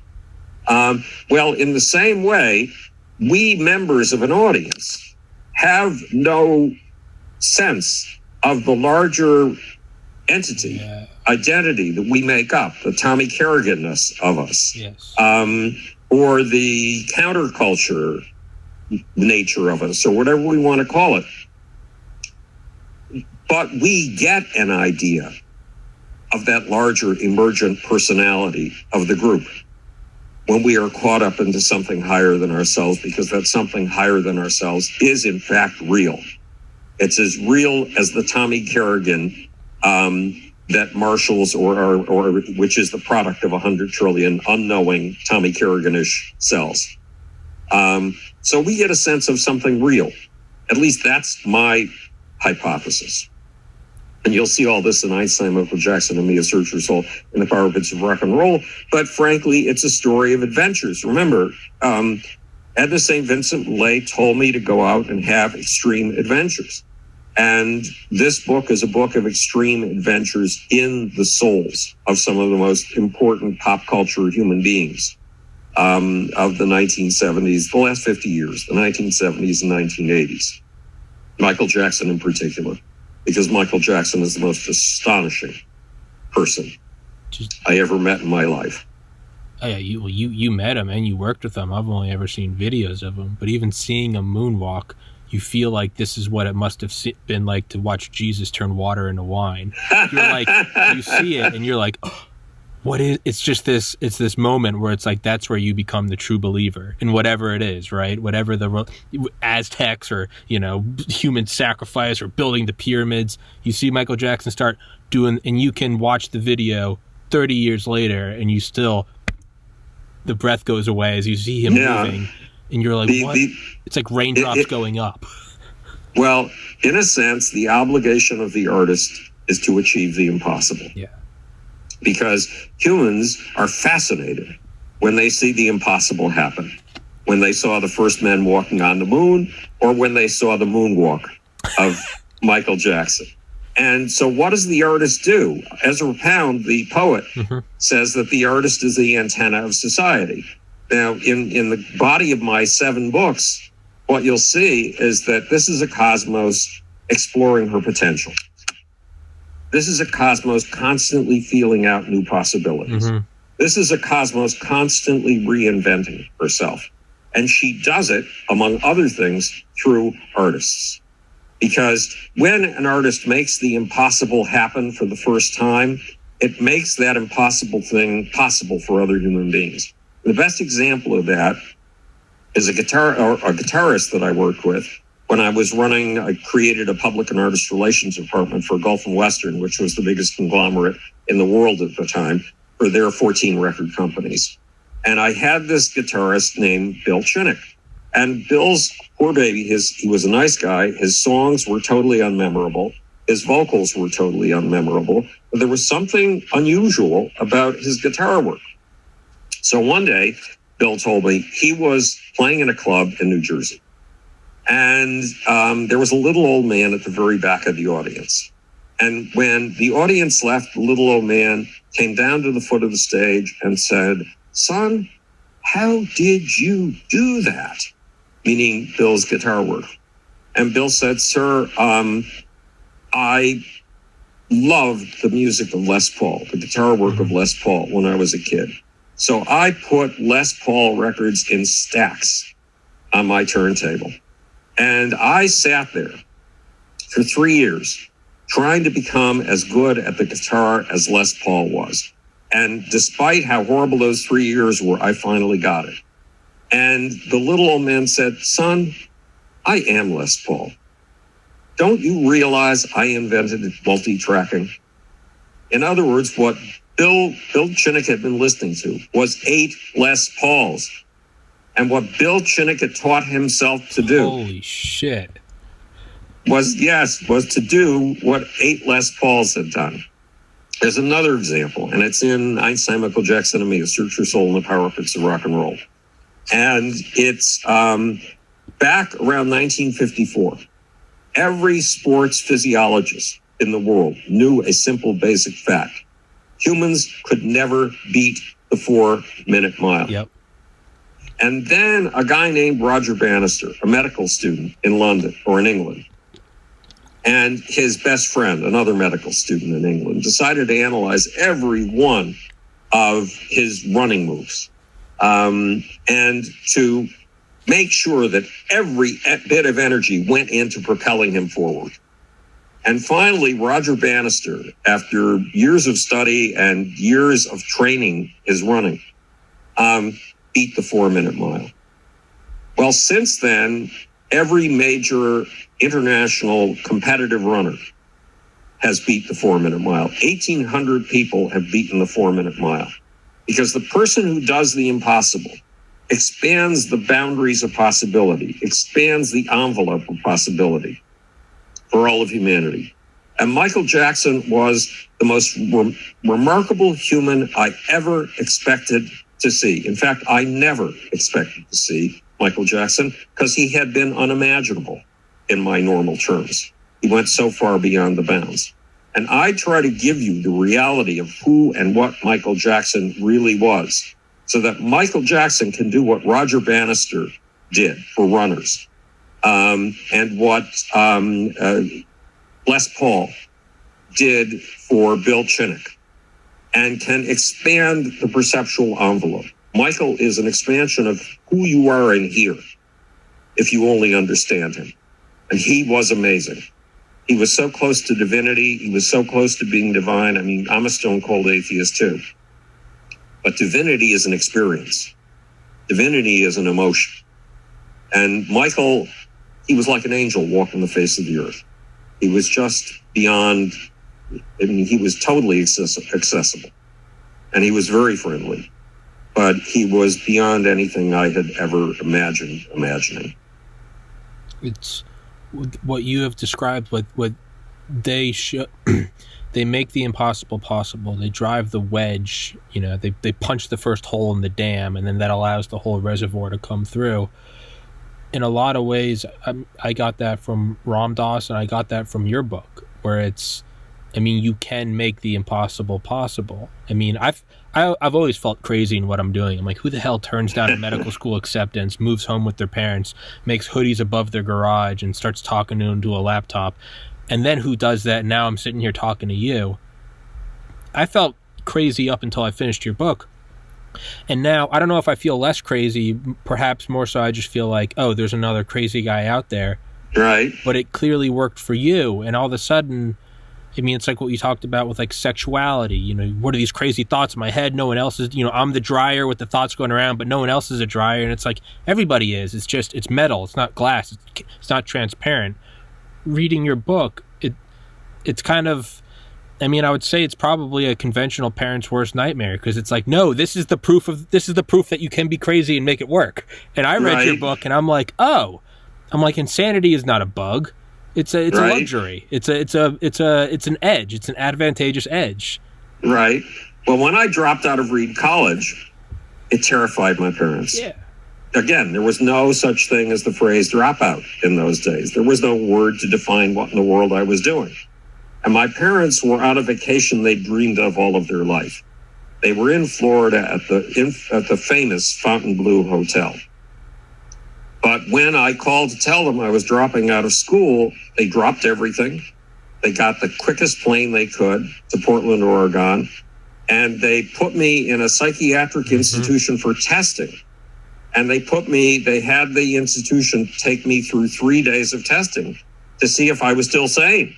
Well, in the same way, we members of an audience have no sense of the larger entity, identity that we make up, the Tommy Kerrigan-ness of us, or the counterculture nature of us, or whatever we want to call it. But we get an idea of that larger emergent personality of the group when we are caught up into something higher than ourselves, because that something higher than ourselves is in fact real. It's as real as the Tommy Kerrigan that marshals or which is the product of 100 trillion unknowing Tommy Kerrigan-ish cells. So we get a sense of something real. At least that's my hypothesis. And you'll see all this in Einstein, Michael Jackson, and Mia Searcher's Soul, and the Power Bits of Rock and Roll. But frankly, it's a story of adventures. Remember, Edna St. Vincent Millay told me to go out and have extreme adventures. And this book is a book of extreme adventures in the souls of some of the most important pop culture human beings of the 1970s, the last 50 years, the 1970s and 1980s. Michael Jackson in particular, because Michael Jackson is the most astonishing person I ever met in my life. Oh, yeah, you met him and you worked with him. I've only ever seen videos of him, but even seeing him moonwalk, you feel like this is what it must have been like to watch Jesus turn water into wine. You're like, you see it and you're like, oh, what is, it's just this, it's this moment where it's like, that's where you become the true believer in whatever it is, right? Whatever the Aztecs or, human sacrifice or building the pyramids, you see Michael Jackson start doing, and you can watch the video 30 years later and you still, the breath goes away as you see him moving. And you're like, what? It's like raindrops going up. Well, in a sense, the obligation of the artist is to achieve the impossible. Yeah. Because humans are fascinated when they see the impossible happen. When they saw the first men walking on the moon, or when they saw the moonwalk of Michael Jackson. And so what does the artist do? Ezra Pound, the poet, says that the artist is the antenna of society. Now, in the body of my 7 books, what you'll see is that this is a cosmos exploring her potential. This is a cosmos constantly feeling out new possibilities. This is a cosmos constantly reinventing herself. And she does it, among other things, through artists. Because when an artist makes the impossible happen for the first time, it makes that impossible thing possible for other human beings. The best example of that is a guitarist that I worked with when I created a public and artist relations department for Gulf and Western, which was the biggest conglomerate in the world at the time, for their 14 record companies. And I had this guitarist named Bill Chinnick. And Bill's poor baby, he was a nice guy. His songs were totally unmemorable. His vocals were totally unmemorable. But there was something unusual about his guitar work. So one day, Bill told me he was playing in a club in New Jersey. And there was a little old man at the very back of the audience. And when the audience left, the little old man came down to the foot of the stage and said, "Son, how did you do that?" Meaning Bill's guitar work. And Bill said, "Sir, I loved the music of Les Paul, the guitar work of Les Paul when I was a kid. So I put Les Paul records in stacks on my turntable. And I sat there for 3 years trying to become as good at the guitar as Les Paul was. And despite how horrible those 3 years were, I finally got it." And the little old man said, "Son, I am Les Paul. Don't you realize I invented multi-tracking?" In other words, what Bill Chinnick had been listening to was 8 Les Pauls. And what Bill Chinnick had taught himself to do. Holy shit. Was to do what 8 Les Pauls had done. There's another example, and it's in Einstein, Michael Jackson, and Me, A Search for Soul and the Power Pits of Rock and Roll. And it's back around 1954. Every sports physiologist in the world knew a simple basic fact. Humans could never beat the 4-minute mile. Yep. And then a guy named Roger Bannister, a medical student in London or in England, and his best friend, another medical student in England, decided to analyze every one of his running moves and to make sure that every bit of energy went into propelling him forward. And finally, Roger Bannister, after years of study and years of training his running, beat the 4-minute mile. Well, since then, every major international competitive runner has beat the 4-minute mile. 1,800 people have beaten the 4-minute mile. Because the person who does the impossible expands the boundaries of possibility, expands the envelope of possibility for all of humanity. And Michael Jackson was the most remarkable human I ever expected to see. In fact, I never expected to see Michael Jackson because he had been unimaginable in my normal terms. He went so far beyond the bounds. And I try to give you the reality of who and what Michael Jackson really was so that Michael Jackson can do what Roger Bannister did for runners and what Les Paul did for Bill Chinnick and can expand the perceptual envelope. Michael is an expansion of who you are in here if you only understand him. And he was amazing. He was so close to divinity. He was so close to being divine. I mean, I'm a stone cold atheist too. But divinity is an experience. Divinity is an emotion. And Michael, he was like an angel walking the face of the earth. He was just beyond, I mean, he was totally accessible. And he was very friendly. But he was beyond anything I had ever imagined imagining. It's what you have described, what they show, they make the impossible possible. They drive the wedge, they punch the first hole in the dam, and then that allows the whole reservoir to come through. In a lot of ways, I got that from Ram Dass, and I got that from your book, where you can make the impossible possible. I've always felt crazy in what I'm doing. I'm like, who the hell turns down a medical school acceptance, moves home with their parents, makes hoodies above their garage, and starts talking into a laptop? And then who does that? Now I'm sitting here talking to you. I felt crazy up until I finished your book. And now, I don't know if I feel less crazy. Perhaps more so I just feel like, oh, there's another crazy guy out there. Right. But it clearly worked for you. And all of a sudden, it's like what you talked about with like sexuality. What are these crazy thoughts in my head? No one else is, I'm the dryer with the thoughts going around, but no one else is a dryer. And it's like, everybody is. It's metal. It's not glass. It's not transparent. Reading your book, it's kind of, I would say it's probably a conventional parent's worst nightmare, because it's like, no, this is the proof that you can be crazy and make it work. And I read your book, and I'm like, insanity is not a bug. It's a luxury. It's an edge. It's an advantageous edge. Right. Well, when I dropped out of Reed College, it terrified my parents. Yeah. Again, there was no such thing as the phrase dropout in those days. There was no word to define what in the world I was doing. And my parents were on a vacation they dreamed of all of their life. They were in Florida at the famous Fontainebleau Hotel. But when I called to tell them I was dropping out of school, they dropped everything. They got the quickest plane they could to Portland, Oregon, and they put me in a psychiatric institution for testing. And they had the institution take me through 3 days of testing to see if I was still sane.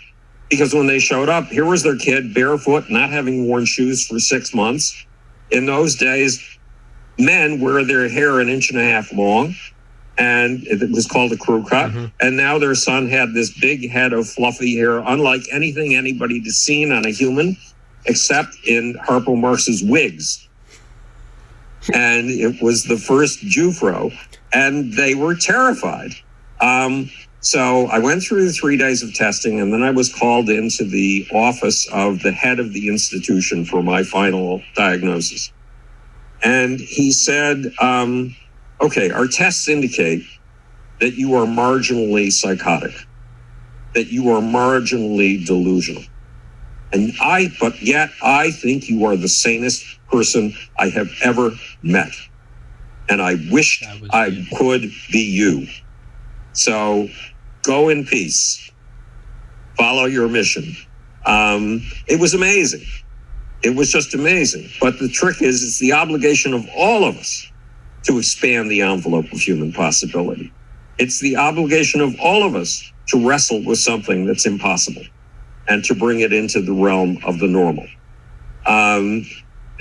Because when they showed up, here was their kid barefoot, not having worn shoes for 6 months. In those days, men wear their hair 1.5 inches long, and it was called a crew cut. And now their son had this big head of fluffy hair, unlike anything anybody had seen on a human, except in Harpo Marx's wigs. And it was the first Jufro, and they were terrified. So I went through the 3 days of testing, and then I was called into the office of the head of the institution for my final diagnosis. And he said, okay, our tests indicate that you are marginally psychotic, that you are marginally delusional. But yet I think you are the sanest person I have ever met. And I wished I could be you. So go in peace. Follow your mission. It was amazing. It was just amazing. But the trick is, it's the obligation of all of us to expand the envelope of human possibility. It's the obligation of all of us to wrestle with something that's impossible and to bring it into the realm of the normal.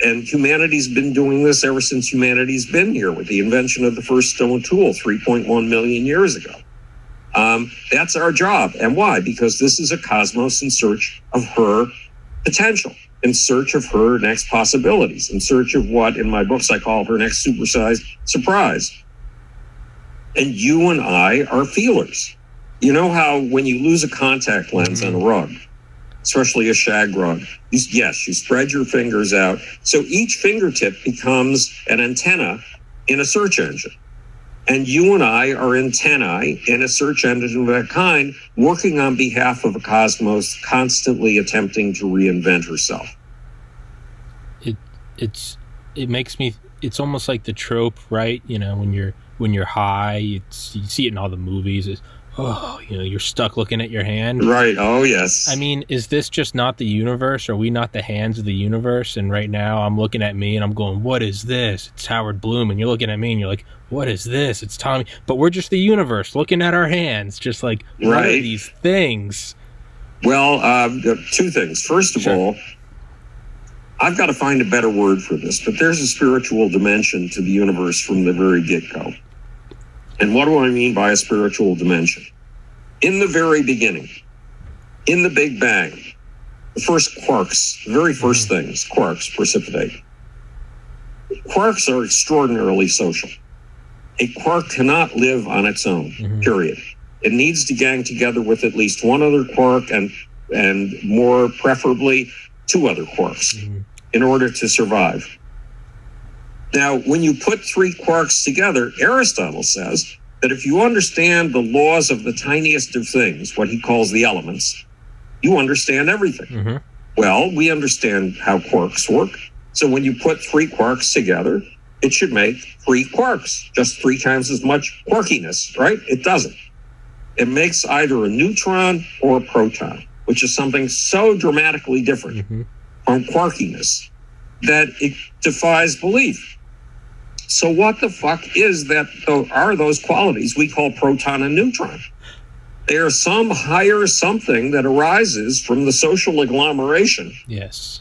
And humanity's been doing this ever since humanity's been here, with the invention of the first stone tool 3.1 million years ago. That's our job. And why? Because this is a cosmos in search of her potential, in search of her next possibilities, in search of what, in my books, I call her next supersized surprise. And you and I are feelers. You know how when you lose a contact lens on a rug, especially a shag rug, you spread your fingers out. So each fingertip becomes an antenna in a search engine. And you and I are antennae in a search engine of that kind, working on behalf of a cosmos constantly attempting to reinvent herself. It makes me, it's almost like the trope, right? When you're high, you see it in all the movies. You're stuck looking at your hand. Right. Oh, yes. Is this just not the universe? Are we not the hands of the universe? And right now I'm looking at me and I'm going, what is this? It's Howard Bloom. And you're looking at me and you're like, what is this? It's Tommy. But we're just the universe looking at our hands, just like, what are these things? Well, two things. First of all, I've got to find a better word for this, but there's a spiritual dimension to the universe from the very get-go. And what do I mean by a spiritual dimension? In the very beginning, in the Big Bang, the first quarks, the very first things, quarks precipitate. Quarks are extraordinarily social. A quark cannot live on its own, period. It needs to gang together with at least one other quark, and and more preferably 2 other quarks in order to survive. Now, when you put 3 quarks together, Aristotle says that if you understand the laws of the tiniest of things, what he calls the elements, you understand everything. Well, we understand how quarks work. So when you put 3 quarks together, it should make 3 quarks, just 3 times as much quirkiness, right? It doesn't. It makes either a neutron or a proton, which is something so dramatically different from quirkiness that it defies belief. So what the fuck are those qualities we call proton and neutron? They are some higher something that arises from the social agglomeration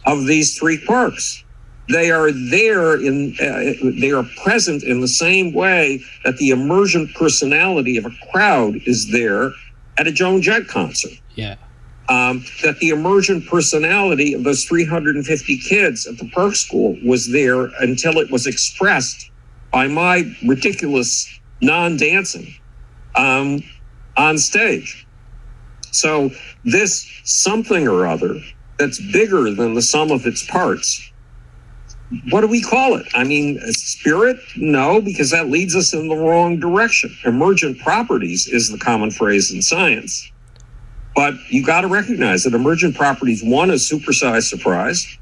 of these 3 quarks. They are they are present in the same way that the emergent personality of a crowd is there at a Joan Jett concert. That the emergent personality of those 350 kids at the Perk School was there until it was expressed by my ridiculous non-dancing on stage. So this something or other that's bigger than the sum of its parts, what do we call it? I mean, spirit? No, because that leads us in the wrong direction. Emergent properties is the common phrase in science. But you got to recognize that emergent properties, 1, is supersized surprise,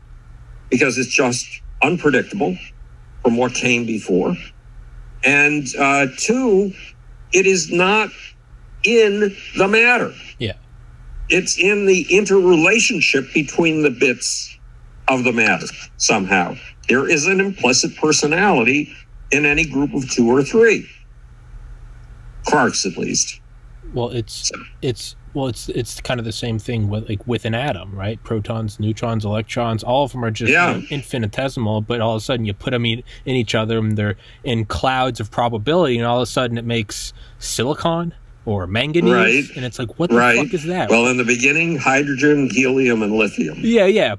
because it's just unpredictable from what came before. And 2, it is not in the matter. It's in the interrelationship between the bits of the matter somehow. There is an implicit personality in any group of 2 or 3. Quarks, at least. Well, it's kind of the same thing with an atom, right? Protons, neutrons, electrons, all of them are just infinitesimal, but all of a sudden you put them in each other and they're in clouds of probability, and all of a sudden it makes silicon or manganese, and it's like, what the fuck is that? Well, in the beginning, hydrogen, helium, and lithium.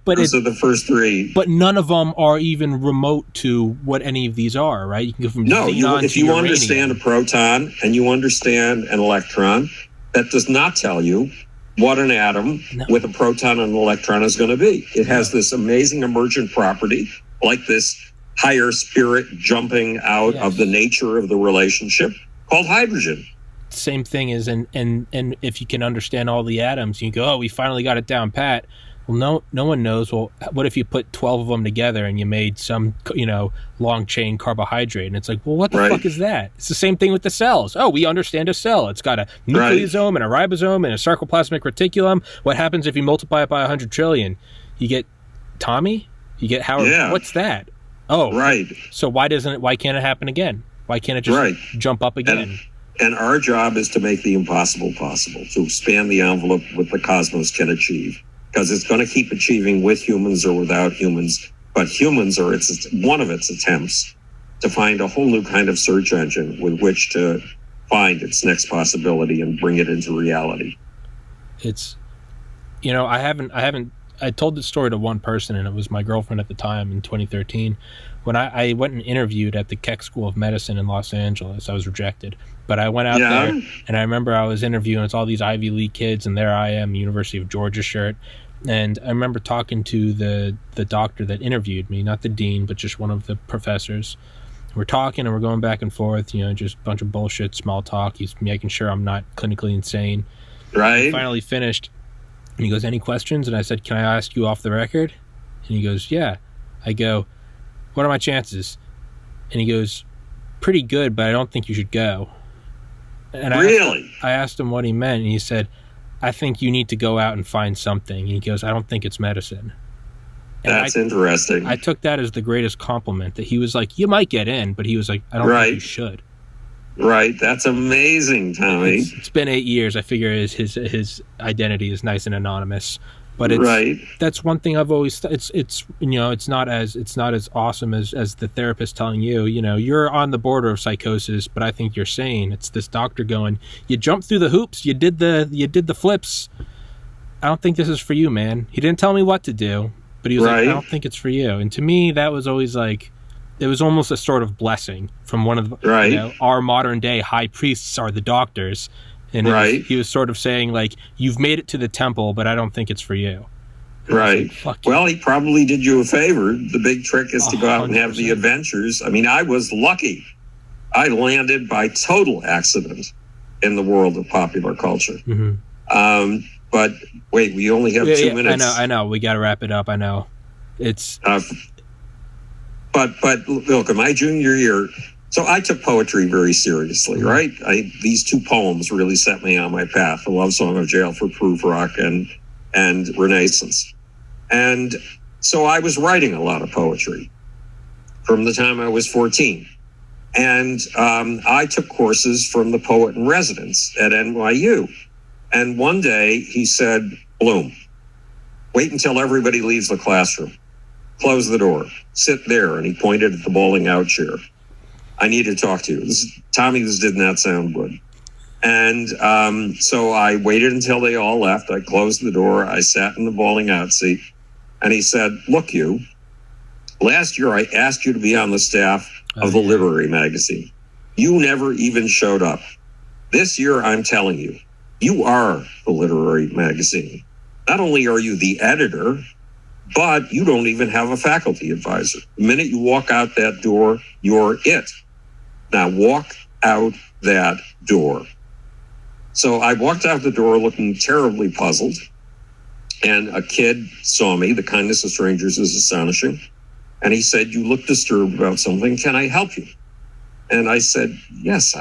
But those are the first 3. But none of them are even remote to what any of these are, right? You can go from xenon if to you uranium. understand a proton and you understand an electron, that does not tell you what an atom with a proton and an electron is going to be. It has this amazing emergent property, like this higher spirit jumping out of the nature of the relationship, called hydrogen. Same thing is, and if you can understand all the atoms, you go, oh, we finally got it down pat. Well, no one knows. Well, what if you put 12 of them together and you made some, long chain carbohydrate? And it's like, well, what the fuck is that? It's the same thing with the cells. Oh, we understand a cell. It's got a nucleosome and a ribosome and a sarcoplasmic reticulum. What happens if you multiply it by 100 trillion? You get Tommy? You get Howard? Yeah. What's that? Oh, so why can't it happen again? Why can't it just jump up again? And our job is to make the impossible possible, to expand the envelope what the cosmos can achieve. Because it's going to keep achieving with humans or without humans. But humans are one of its attempts to find a whole new kind of search engine with which to find its next possibility and bring it into reality. It's, I told this story to one person, and it was my girlfriend at the time in 2013. When I went and interviewed at the Keck School of Medicine in Los Angeles, I was rejected. But I went out there, and I remember I was interviewing, it's all these Ivy League kids, and there I am, University of Georgia shirt. And I remember talking to the doctor that interviewed me, not the dean, but just one of the professors. We're talking, and we're going back and forth, just a bunch of bullshit, small talk. He's making sure I'm not clinically insane. We finally finished, and he goes, any questions? And I said, can I ask you off the record? And he goes, yeah. I go, what are my chances? And he goes, pretty good, but I don't think you should go. And I asked him what he meant, and he said, I think you need to go out and find something. And he goes, I don't think it's medicine. And that's interesting. I took that as the greatest compliment, that he was like, you might get in, but he was like, I don't think you should. That's amazing, Tommy. It's been 8 years. I figure his identity is nice and anonymous. But that's one thing I've always it's not as awesome as the therapist telling you, you're on the border of psychosis, but I think you're sane. It's this doctor going, you jumped through the hoops, you did the flips. I don't think this is for you, man. He didn't tell me what to do, but he was like, I don't think it's for you. And to me, that was always like, it was almost a sort of blessing from one of the, our modern day high priests are the doctors. And he was sort of saying, like, you've made it to the temple, but I don't think it's for you. Right. Like, well, he probably did you a favor. The big trick is to go out and have the adventures. I mean, I was lucky. I landed by total accident in the world of popular culture. Mm-hmm. But wait, we only have 2 minutes. I know. We got to wrap it up. I know. It's. But look, in my junior year, so I took poetry very seriously, right? These 2 poems really set me on my path: The Love Song of Jail for Proof Rock and Renaissance. And so I was writing a lot of poetry from the time I was 14. And I took courses from the poet in residence at NYU. And one day he said, Bloom, wait until everybody leaves the classroom. Close the door. Sit there. And he pointed at the bowling out chair. I need to talk to you. Tommy, this did not sound good. And so I waited until they all left. I closed the door. I sat in the bowling out seat. And he said, look, you, last year I asked you to be on the staff of the literary magazine. You never even showed up. This year, I'm telling you, you are the literary magazine. Not only are you the editor, but you don't even have a faculty advisor. The minute you walk out that door, you're it. Now walk out that door. So I walked out the door looking terribly puzzled. And a kid saw me. The kindness of strangers is astonishing. And he said, you look disturbed about something. Can I help you? And I said, yes,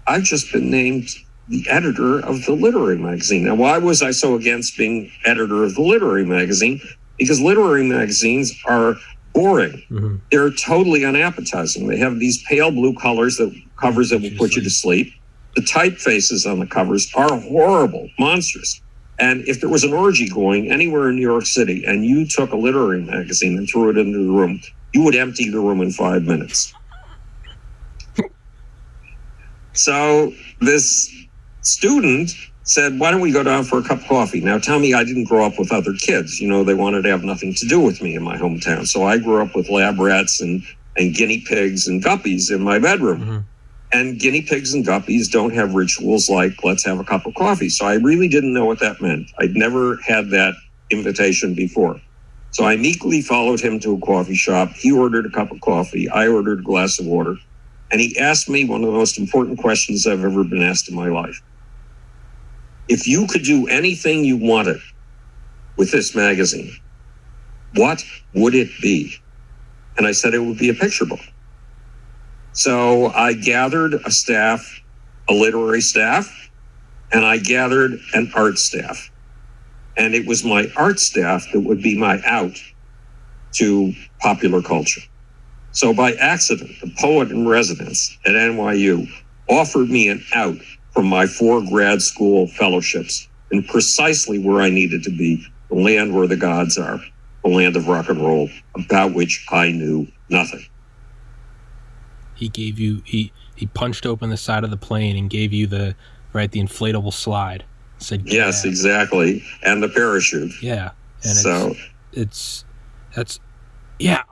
I've just been named the editor of the literary magazine. Now, why was I so against being editor of the literary magazine? Because literary magazines are boring. Mm-hmm. They're totally unappetizing. They have these pale blue covers that will put you to sleep. The typefaces on the covers are horrible, monstrous. And if there was an orgy going anywhere in New York City and you took a literary magazine and threw it into the room, you would empty the room in 5 minutes. So this student said, why don't we go down for a cup of coffee? Now, tell me, I didn't grow up with other kids. You know, they wanted to have nothing to do with me in my hometown. So I grew up with lab rats and guinea pigs and guppies in my bedroom. Mm-hmm. And guinea pigs and guppies don't have rituals like, let's have a cup of coffee. So I really didn't know what that meant. I'd never had that invitation before. So I meekly followed him to a coffee shop. He ordered a cup of coffee. I ordered a glass of water. And he asked me one of the most important questions I've ever been asked in my life. If you could do anything you wanted with this magazine, what would it be? And I said it would be a picture book. So I gathered a literary staff, and I gathered an art staff. And it was my art staff that would be my out to popular culture. So by accident, the poet in residence at NYU offered me an out from my 4 grad school fellowships in precisely where I needed to be, the land where the gods are, the land of rock and roll, about which I knew nothing. He gave you, he punched open the side of the plane and gave you the inflatable slide. Said, yes, exactly. And the parachute. Yeah. And yeah.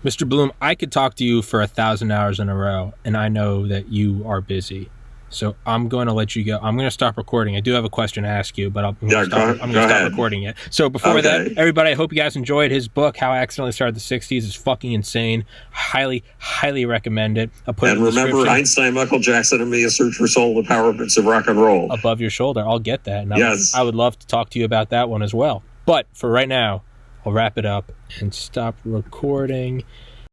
Mr. Bloom, I could talk to you for 1,000 hours in a row, and I know that you are busy. So I'm going to let you go. I'm going to stop recording. I do have a question to ask you, but I'm going to stop recording it. So before that, everybody, I hope you guys enjoyed his book, How I Accidentally Started the 60s. It's fucking insane. Highly, highly recommend it. I'll put it in the description. Remember Einstein, Michael Jackson, and me, A Search for Soul, The Power Bits of Rock and Roll. Above your shoulder. I'll get that. And yes. I would love to talk to you about that one as well. But for right now, I'll wrap it up and stop recording.